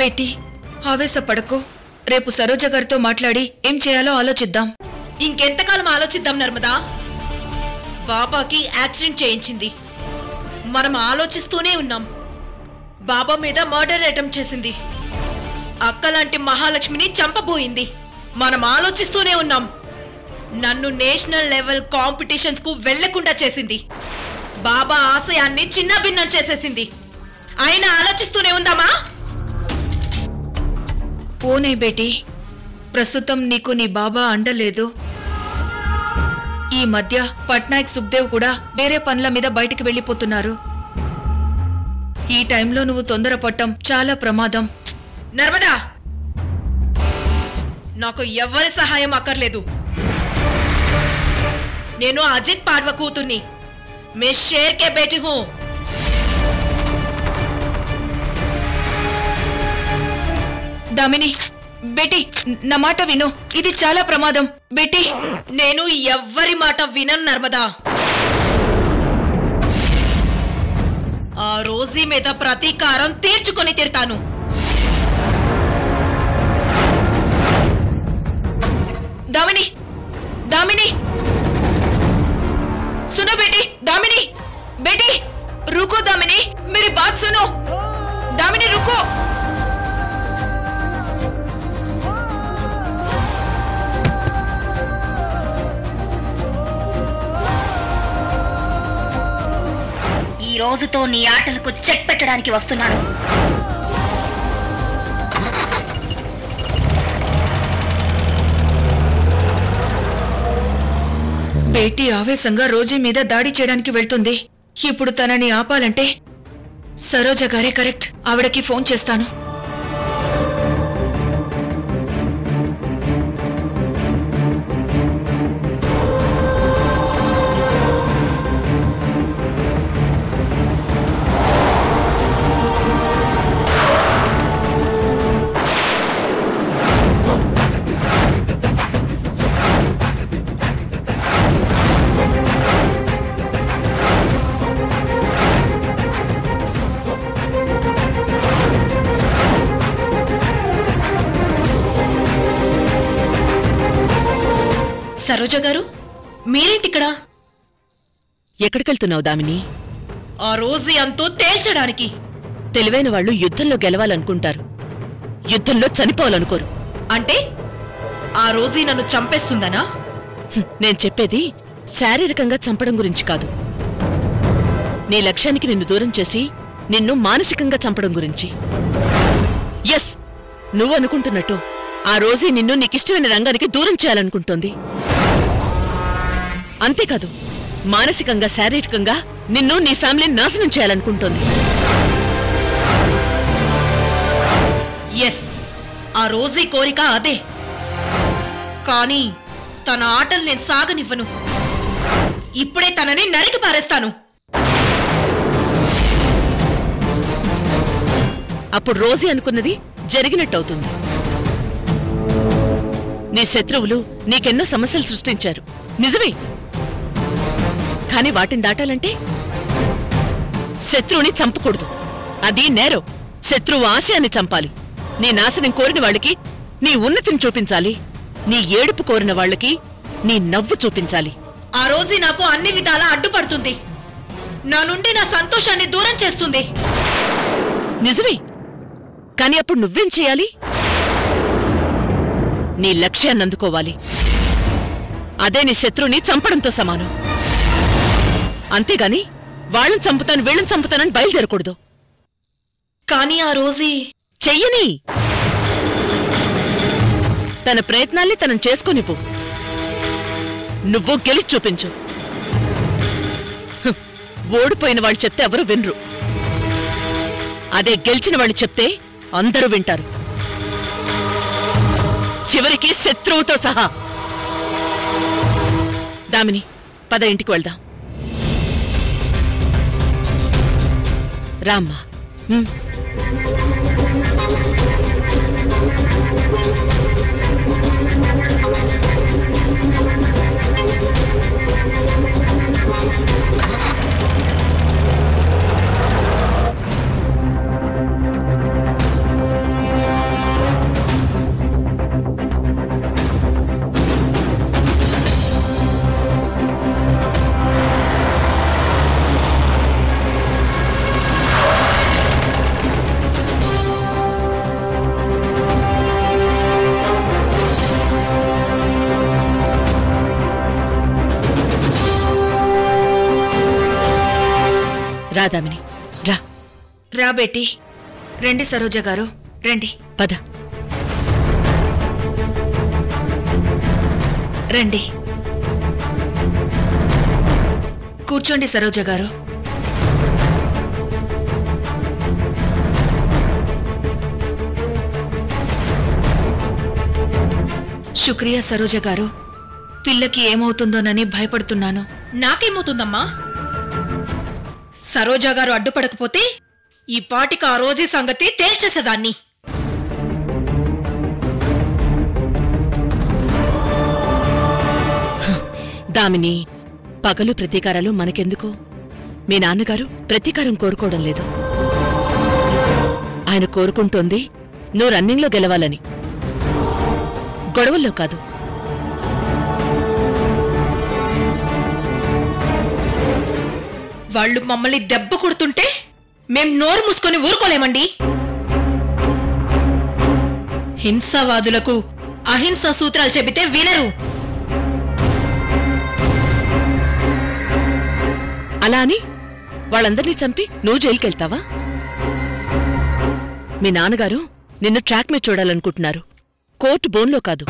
బేటీ ఆవేశపడకు. రేపు సరోజ గారితో మాట్లాడి ఏం చేయాలో ఆలోచిద్దాం. ఇంకెంతకాలం ఆలోచిద్దాం నర్మదా? బాబాకి యాక్సిడెంట్ చేయించింది, మనం ఆలోచిస్తూనే ఉన్నాం. బాబా మీద మర్డర్ అటెంప్ట్ చేసింది, అక్కలాంటి మహాలక్ష్మిని చంపబోయింది, మనం ఆలోచిస్తూనే ఉన్నాం. నన్ను నేషనల్ లెవెల్ కాంపిటీషన్స్ కు వెళ్లకుండా చేసింది, బాబా ఆశయాన్ని చిన్నభిన్నం చేసేసింది. అయినా ఆలోచిస్తూనే ఉందామా? ఓనే బేటీ, ప్రస్తుతం నీకు నీ బాబా అండలేదు. ఈ మధ్య పట్నాయక్ సుఖ్దేవ్ కూడా వేరే పనుల మీద బయటికి వెళ్లిపోతున్నారు. ఈ టైంలో నువ్వు తొందరపడటం చాలా ప్రమాదం. నర్మదా, నాకు ఎవ్వరి సహాయం అక్కర్లేదు. నేను అజిత్ పాడ్వ కూతుర్ని, మే షేర్ కే బేటీ హూ. దామిని, బేటీ నా మాట విను, ఇది చాలా ప్రమాదం. బేటీ, నేను ఎవ్వరి మాట వినను నర్మదా. ఆ రోజీ మీద ప్రతీకారం తీర్చుకొని తీరుతాను. दामिनी, दामिनी, सुनो बेटी, दामिनी, बेटी, रुको दामिनी, मेरी बात सुनो, दामिनी रुको। ఈ రోజుతో నీ ఆటలకు చెక్ పెట్టడానికి వస్తున్నాను. బేటీ ఆవేశంగా రోజీ మీద దాడి చేయడానికి వెళ్తుంది. ఇప్పుడు తనని ఆపాలంటే సరోజ గారే కరెక్ట్. ఆవిడకి ఫోన్ చేస్తాను. సరోజ గారు, మీరేంటిక్కడ? ఎక్కడికెళ్తున్నావు దామిని? ఆ రోజు అంతా తేల్చడానికి. తెలివైన వాళ్ళు యుద్ధంలో గెలవాలనుకుంటారు, యుద్ధంలో చనిపోవాలనుకోరు. అంటే ఆ రోజు నన్ను చంపేస్తుందనా? నేను చెప్పేది శారీరకంగా చంపడం గురించి కాదు. నీ లక్ష్యానికి నిన్ను దూరం చేసి నిన్ను మానసికంగా చంపడం గురించి. ఎస్, నువ్వు అనుకుంటున్నట్టు ఆ రోజు నిన్ను నీకిష్టమైన రంగానికి దూరం చేయాలనుకుంటోంది. అంతేకాదు, మానసికంగా శారీరకంగా నిన్ను నీ ఫ్యామిలీని నాశనం చేయాలనుకుంటోంది. ఎస్, ఆ రోజీ కోరిక అదే. కానీ తన ఆటలు నేను సాగనివ్వను. ఇప్పుడే తనని నరికి పారేస్తాను. అప్పుడు రోజీ అనుకున్నది జరిగినట్టవుతుంది. నీ శత్రువులు నీకెన్నో సమస్యలు సృష్టించారు, నిజమే. కాని వాటిని దాటాలంటే శత్రువుని చంపకూడదు, అది నేరం. శత్రువు ఆశయాన్ని చంపాలి. నీ నాశనం కోరిన వాళ్ళకి నీ ఉన్నతిని చూపించాలి, నీ ఏడుపు కోరిన వాళ్ళకి నీ నవ్వు చూపించాలి. ఆ రోజు నాకు అన్ని విధాలా అడ్డుపడుతుంది, నా నుండి నా సంతోషాన్ని దూరం చేస్తుంది. నిజమే, కాని అప్పుడు నువ్వేం చేయాలి? నీ లక్ష్యాన్ని అందుకోవాలి. అదే నీ శత్రువుని చంపడంతో సమానం. అంతేగాని వాళ్ళని చంపుతాను వీళ్ళని చంపుతానని బయలుదేరకూడదు. కానీ ఆ రోజీ చెయ్యని. తన ప్రయత్నాల్ని తనను చేసుకునివ్వు. నువ్వు గెలిచి చూపించు. ఓడిపోయిన వాళ్ళు చెప్తే ఎవరు వినరు, అదే గెలిచిన వాళ్ళు చెప్తే అందరూ వింటారు, చివరికి శత్రువుతో సహా. దామిని, పద ఇంటికి వెళ్దాం. రామ్మా. రాదామిని రా. రా బేటీ. రండి సరోజ గారు, రండి. పద. రండి, కూర్చోండి సరోజ గారు. శుక్రియా సరోజ గారు. పిల్లకి ఏమవుతుందోనని భయపడుతున్నాను. నాకేమవుతుందమ్మా? సరోజా గారు అడ్డుపడకపోతే ఈ పాటికి ఆ రోజీ సంగతి తేల్చేసేదాన్ని. దామిని, పగలు ప్రతీకారాలు మనకెందుకు? మీ నాన్నగారు ప్రతీకారం కోరుకోవడం లేదు. ఆయన కోరుకుంటోంది నువ్వు రన్నింగ్లో గెలవాలని, గొడవల్లో కాదు. వాళ్ళు మమ్మల్ని దెబ్బ కొడుతుంటే మేం నోరు మూసుకొని ఊరుకోలేమండి. హింసావాదులకు అహింసా సూత్రాలు చెబితే వినరు. అలా అని వాళ్ళందర్నీ చంపి నువ్వు జైలుకెళ్తావా? మీ నాన్నగారు నిన్ను ట్రాక్ మీద చూడాలనుకుంటున్నారు, కోర్టు బోన్లో కాదు.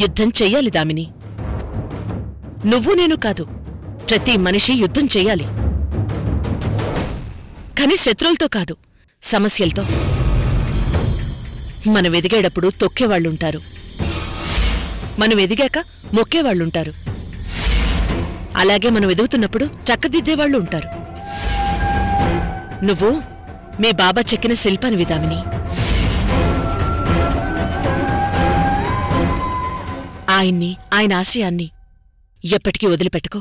యుద్ధం చెయ్యాలి దామిని. నువ్వు నేను కాదు, ప్రతి మనిషి యుద్ధం చెయ్యాలి. కానీ శత్రువులతో కాదు, సమస్యలతో. మనం ఎదిగేటప్పుడు తొక్కేవాళ్లుంటారు, మనం ఎదిగాక మొక్కేవాళ్లుంటారు. అలాగే మనం ఎదుగుతున్నప్పుడు చక్కదిద్దేవాళ్లు ఉంటారు. నువ్వు మీ బాబా చెక్కిన శిల్పానివి దామిని. ఆయన్ని, ఆయన ఆశయాన్ని ఎప్పటికీ వదిలిపెట్టుకో.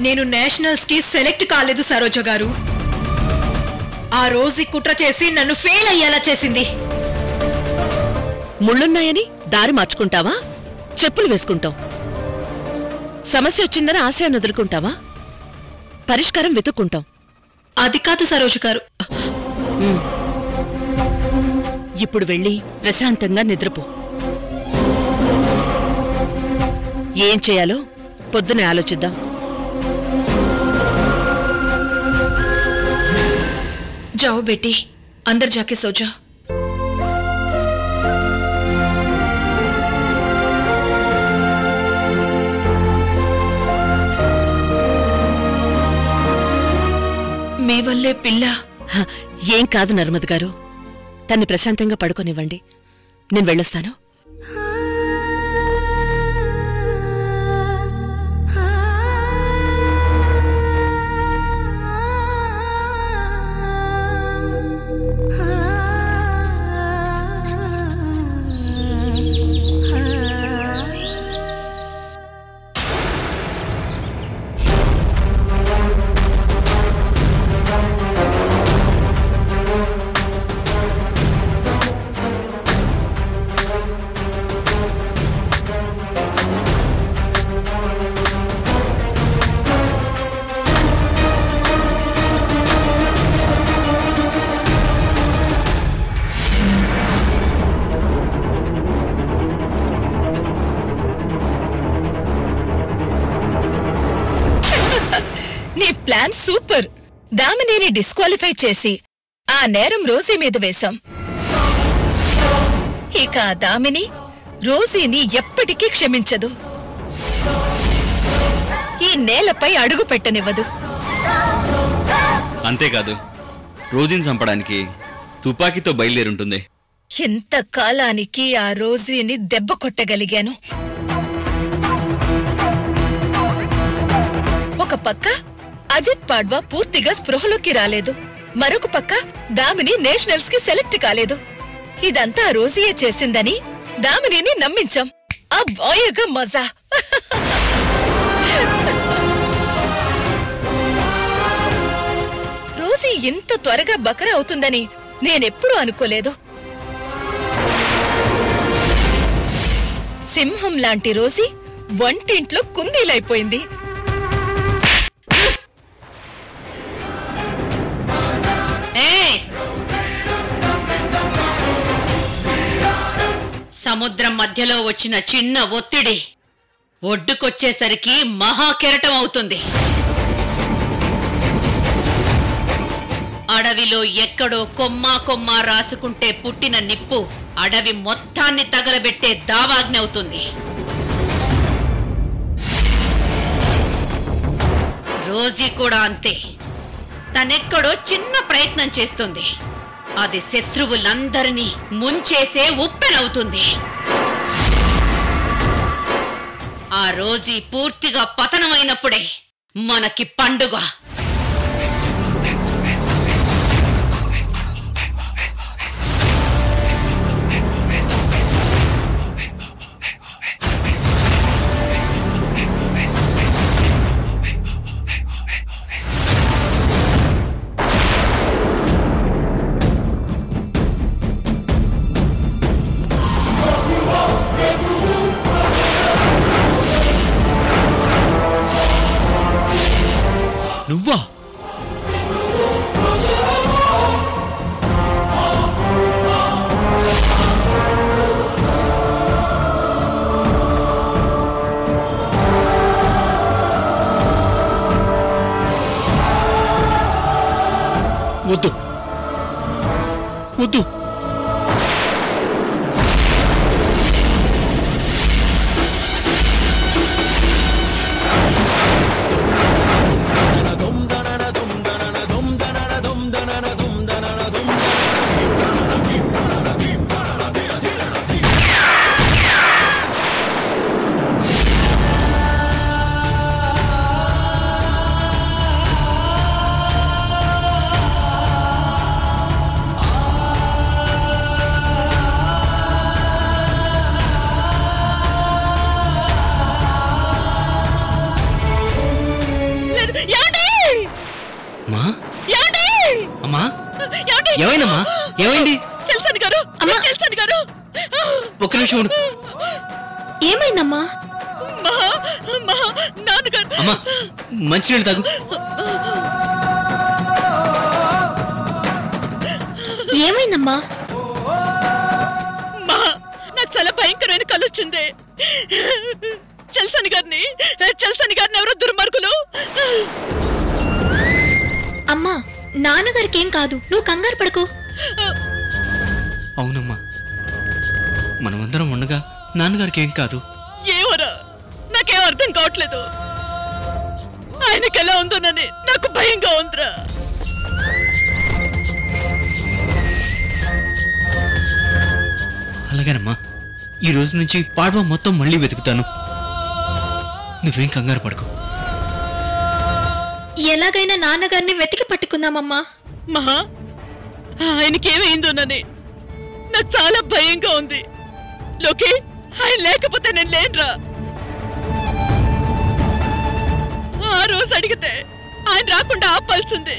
నేను నేషనల్స్ కి సెలెక్ట్ కాలేదు సరోజ గారు. ఆ రోజు కుట్ర చేసి నన్ను ఫెయిల్ అయ్యేలా చేసింది. ముళ్ళున్నాయని దారి మార్చుకుంటావా? చెప్పులు వేసుకుంటాం. సమస్య వచ్చిందని ఆశయాన్ని వదులుకుంటావా? పరిష్కారం వెతుక్కుంటాం. అది కాదు సరోజ గారు. ఇప్పుడు వెళ్ళి ప్రశాంతంగా నిద్రపో. ఏం చేయాలో పొద్దునే ఆలోచిద్దాం. जाओ बेटी, अंदर जाके सो जाओ. మీ వల్లే పిల్ల. ఏం కాదు నర్మద్ గారు, తన్ని ప్రశాంతంగా పడుకోనివ్వండి. నేను వెళ్ళొస్తాను. Plan super. దామినిని డిస్క్వాలిఫై చేసి ఆ నేరం రోజీ మీద వేశాం. ఇక ఆ దామిని రోజీని ఎప్పటికీ క్షమించదు, ఈ నేలపై అడుగు పెట్టనివ్వదు. అంతేకాదు, రోజీని చంపడానికి తుపాకీతో బయలుదేరుంటుంది. ఎంత కాలానికి ఆ రోజీని దెబ్బ కొట్టగలిగాను. ఒక పక్క అజిత్ పాడ్వా పూర్తిగా స్పృహలోకి రాలేదు, మరొక పక్క దామిని నేషనల్స్ కి సెలెక్ట్ కాలేదు. ఇదంతా రోజీయే చేసిందని దామినిని నమ్మించాం. ఆ బాయగా మజా. రోజీ ఇంత త్వరగా బకరా అవుతుందని నేనెప్పుడూ అనుకోలేదు. సింహం లాంటి రోజీ వంటింట్లో కుందీలైపోయింది. సముద్రం మధ్యలో వచ్చిన చిన్న ఒత్తిడి ఒడ్డుకొచ్చేసరికి మహాకెరటం అవుతుంది. అడవిలో ఎక్కడో కొమ్మా రాసుకుంటే పుట్టిన నిప్పు అడవి మొత్తాన్ని తగలబెట్టే దావాగ్ని అవుతుంది. రోజీ కూడా అంతే. తనెక్కడో చిన్న ప్రయత్నం చేస్తుంది. అది శత్రువులందరినీ ముంచేసే ఉప్పెనవుతుంది. ఆ రోజీ పూర్తిగా పతనమైనప్పుడే మనకి పండుగ. నువ్వా? వద్దు వద్దు. ఏమైందమ్మా? ఏమైంది? ఒక్క నిమిషం ఉండు. ఏమైందమ్మా? అమ్మా మంచినీళ్ళు తాగు. ఏమైందమ్మా? నాకు చాలా భయంకరమైన కళ వచ్చింది. చల్సని గారిని ఎవరో దుర్మార్గులు. అమ్మా నాన్నగారికి ఏం కాదు, నువ్వు కంగారు పడకు. అవునమ్మా, మనమందరం ఉండగా నాన్నగారికి ఏం కాదు. ఏవరా నాకేం అర్థం కావట్లేదు. ఆయనకి ఎలా ఉందోనని నాకు భయంగా ఉందిరా. అలాగేనమ్మా, ఈ రోజు నుంచి పాడవ మొత్తం మళ్ళీ వెతుకుతాను. నువ్వేం కంగారు పడకు. ఎలాగైనా నాన్నగారిని వెతికి పట్టుకుందామమ్మా. మహా ఆయనకేమైందోనని నాకు చాలా భయంగా ఉంది. లోకే ఆయన లేకపోతే నేను లేనురా. ఆ రోజు అడిగితే ఆయన రాకుండా ఆపాల్సింది.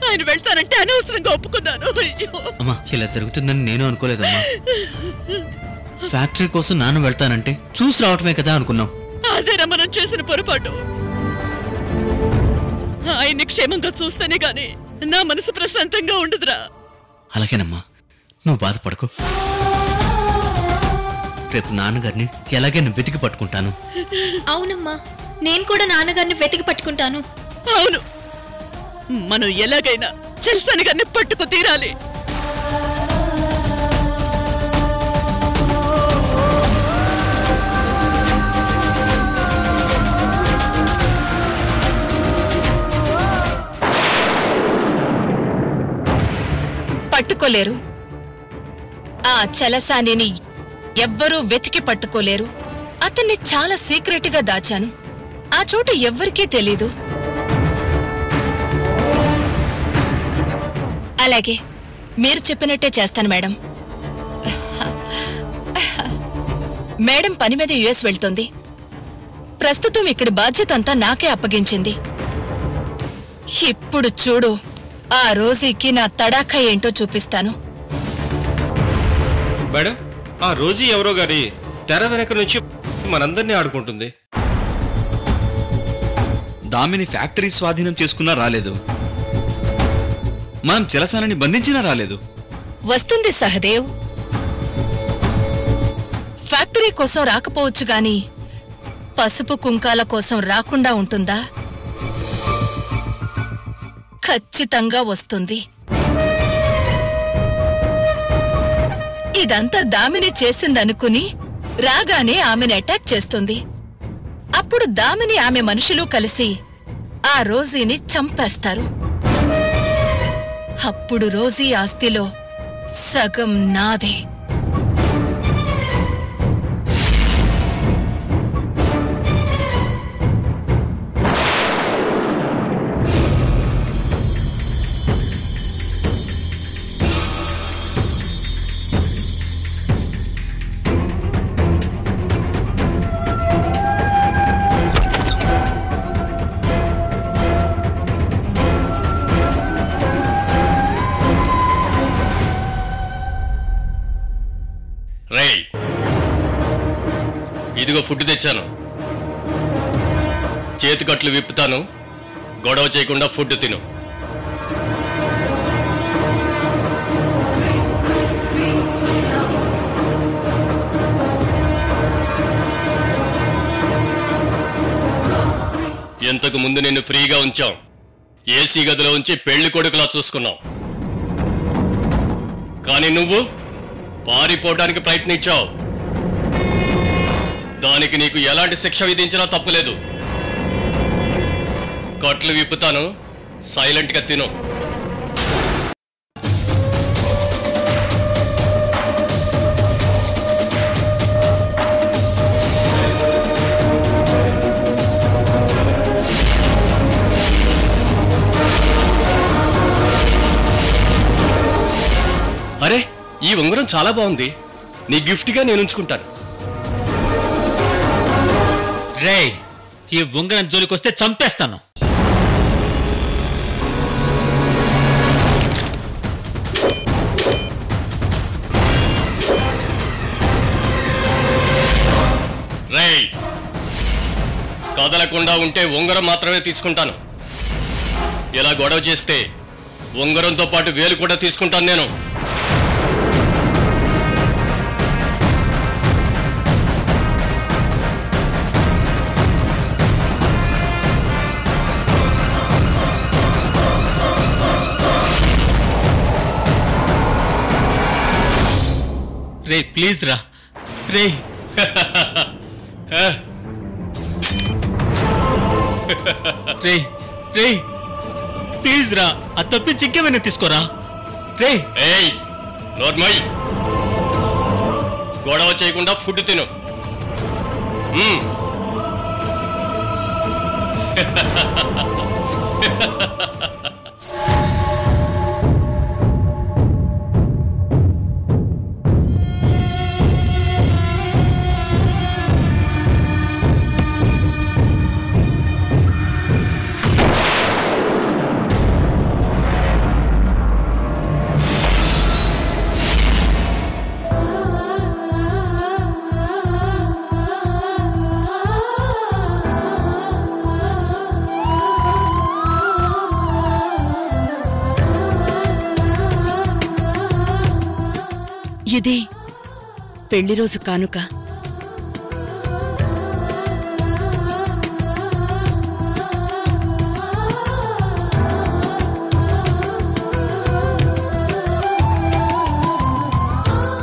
ఆయన వెళ్తానంటే అనవసరంగా ఒప్పుకున్నాను. అమ్మా ఇలా జరుగుతుందని నేను అనుకోలేదమ్మా. ఫ్యాక్టరీ కోసం నాన్న వెళ్తానంటే చూసి రావటమే కదా అనుకున్నాం. అదేరా మనం చేసిన పొరపాటు. ఆయన్ని క్షేమంగా చూస్తేనే గాని నా మనసు ప్రశాంతంగా ఉండదురా. అలాగేనమ్మా, నువ్వు బాధపడకు. రేపు నాన్నగారిని ఎలాగైనా వెతికి పట్టుకుంటాను. అవునమ్మా, నేను కూడా నాన్నగారిని వెతికి పట్టుకుంటాను. అవును, మనం ఎలాగైనా చల్సని గారిని పట్టుకు తీరాలి. పట్టుకోలేరు. ఆ చలసానిని ఎవ్వరూ వెతికి పట్టుకోలేరు. అతన్ని చాలా సీక్రెట్ గా దాచాను. ఆ చోటు ఎవ్వరికీ తెలీదు. అలాగే మీరు చెప్పినట్టే చేస్తాను మేడం. మేడం పని మీద యుఎస్ వెళ్తుంది. ప్రస్తుతం ఇక్కడి బాధ్యత అంతా నాకే అప్పగించింది. ఇప్పుడు చూడు, ఆ రోజీకి నా తడాఖా ఏంటో చూపిస్తాను. మేడం, ఆ రోజీ ఎవరో గారి తెర వెనక నుంచి మనందరినీ ఆడుకుంటుంది. దామిని ఫ్యాక్టరీ స్వాధీనం చేసుకున్నా రాలేదు, మనం చెలసాలని బంధించినా రాలేదు. వస్తుంది సహదేవ్. ఫ్యాక్టరీ కోసం రాకపోవచ్చు గాని పసుపు కుంకాల కోసం రాకుండా ఉంటుందా? ఖచ్చితంగా వస్తుంది. ఇదంతా దామిని చేసిందనుకుని రాగానే ఆమెను అటాక్ చేస్తుంది. అప్పుడు దామిని ఆమె మనుషులు కలిసి ఆ రోజీని చంపేస్తారు. అప్పుడు రోజీ ఆస్తిలో సగం నాదే. ఇదిగో ఫుడ్ తెచ్చాను, చేతికట్లు విప్పుతాను, గొడవ చేయకుండా ఫుడ్ తిను. ఎంతకు ముందు నిన్ను ఫ్రీగా ఉంచాం, ఏసీ గదిలో ఉంచి పెళ్లి కొడుకులా చూసుకున్నాం. కానీ నువ్వు పారిపోవడానికి ప్రయత్నించావు. దానికి నీకు ఎలాంటి శిక్ష విధించినా తప్పులేదు. కట్లు విప్పుతాను, సైలెంట్గా తిను. అరే, ఈ ఉంగరం చాలా బాగుంది, నీ గిఫ్ట్గా నేను ఉంచుకుంటాను. రే, ఈ ఉంగరం జోలికొస్తే చంపేస్తాను. రేయ్, కదలకుండా ఉంటే ఉంగరం మాత్రమే తీసుకుంటాను. ఇలా గొడవ చేస్తే ఉంగరంతో పాటు వేలు కూడా తీసుకుంటాను నేను. రే ప్లీజ్ రా, రే రే రే ప్లీజ్ రా, అది తప్పించి ఇంకేమైనా తీసుకోరా. రే ఏయ్ నోర్మై, గొడవ చేయకుండా ఫుడ్ తిను. ఇది పెళ్లి రోజు కానుక.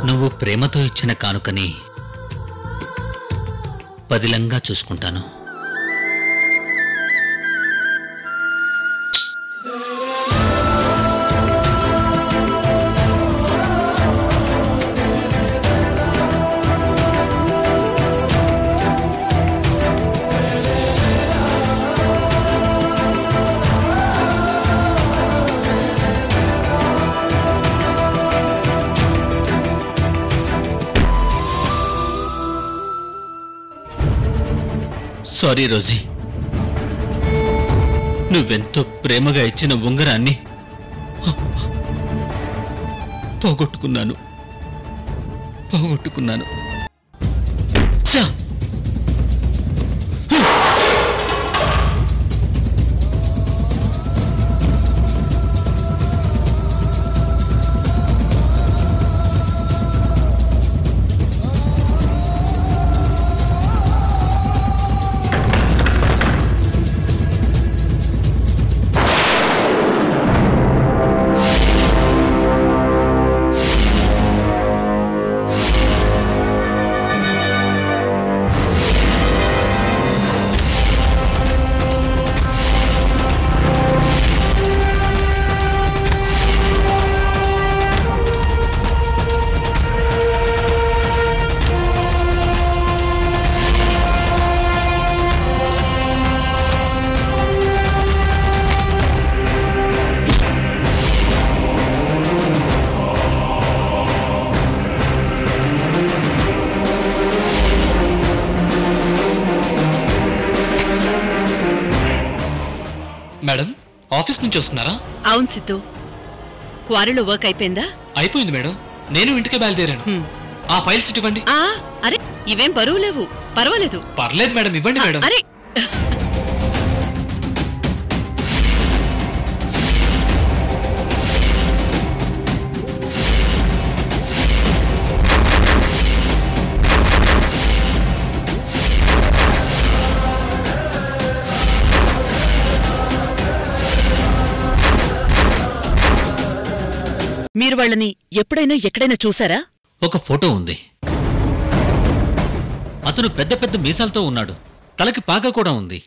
నువ్వు ప్రేమతో ఇచ్చిన కానుకని పదిలంగా చూసుకుంటాను. సారీ రోజీ, నువ్వెంతో ప్రేమగా ఇచ్చిన ఉంగరాన్ని పోగొట్టుకున్నాను. ఆఫీస్ నుంచి వస్తున్నారా? అవును సిద్ధు. క్వారీలో వర్క్ అయిపోయిందా? అయిపోయింది మేడం. నేను ఇంటికి బయలుదేరాను. ఆ ఫైల్స్ ఇవ్వండి. అరే ఇవేం బరువు లేవు, పర్వాలేదు. పర్లేదు మేడం, ఇవ్వండి మేడం. అరే మీరు వాళ్ళని ఎప్పుడైనా ఎక్కడైనా చూసారా? ఒక ఫోటో ఉంది. అతను పెద్ద పెద్ద మీసాలతో ఉన్నాడు. తలకి పాక కూడా ఉంది.